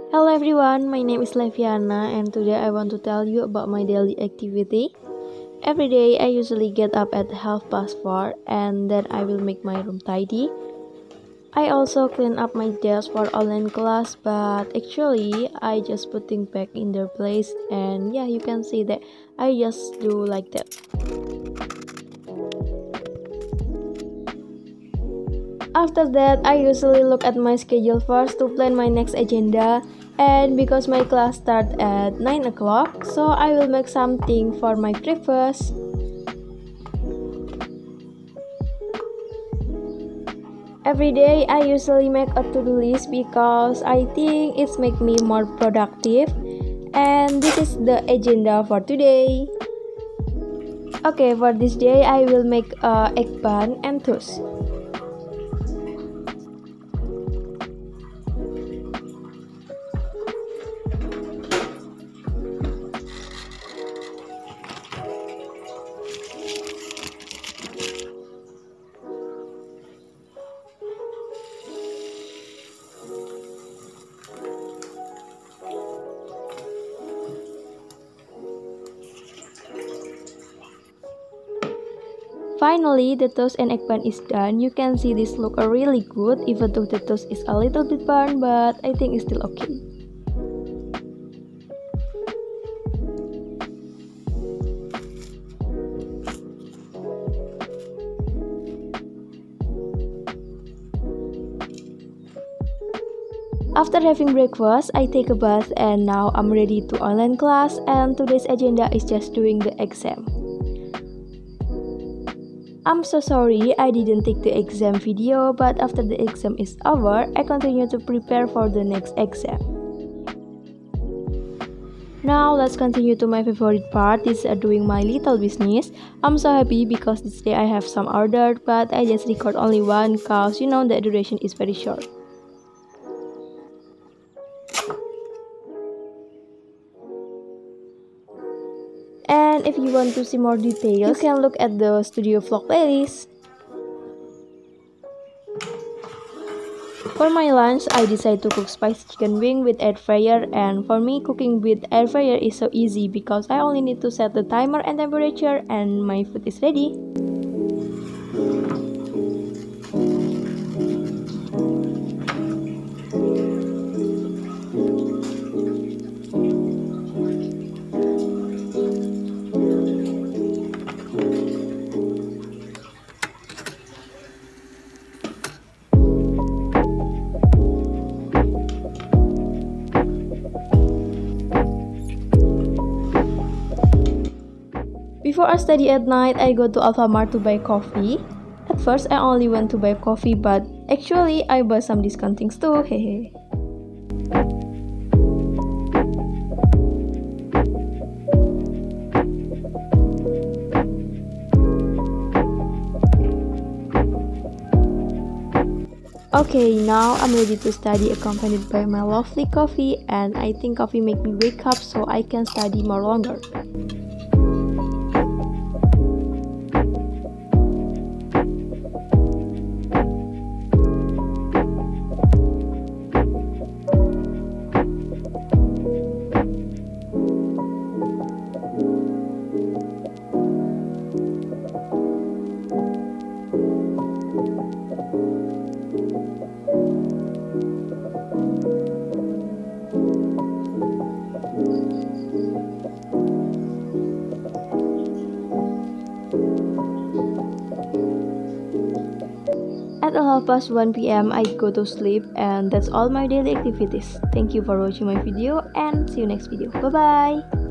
Hello everyone, my name is Leviana and today I want to tell you about my daily activity. Every day I usually get up at 4:30 and then I will make my room tidy. I also clean up my desk for online class, but actually I just putting back in their place, and yeah, you can see that I just do like that. After that, I usually look at my schedule first to plan my next agenda, and because my class starts at 9 o'clock, so I will make something for my breakfast. Every day, I usually make a to-do list because I think it's make me more productive, and this is the agenda for today. Okay, for this day, I will make egg bun and toast. Finally, the toast and egg bun is done. You can see this look really good, even though the toast is a little bit burnt, but I think it's still okay. After having breakfast, I take a bath and now I'm ready to online class, and today's agenda is just doing the exam. I'm so sorry I didn't take the exam video, but after the exam is over, I continue to prepare for the next exam. Now let's continue to my favorite part, this is doing my little business. I'm so happy because this day I have some order, but I just record only one cause you know the duration is very short. And if you want to see more details, you can look at the studio vlog playlist. For my lunch, I decided to cook spicy chicken wing with air fryer, and for me cooking with air fryer is so easy because I only need to set the timer and temperature and my food is ready. Before I study at night, I go to Alfamart to buy coffee. At first, I only went to buy coffee, but actually, I buy some discount things too, hehe. Okay, now I'm ready to study accompanied by my lovely coffee, and I think coffee make me wake up so I can study more longer. At 1:30 p.m. I go to sleep, and that's all my daily activities. Thank you for watching my video and see you next video. Bye bye.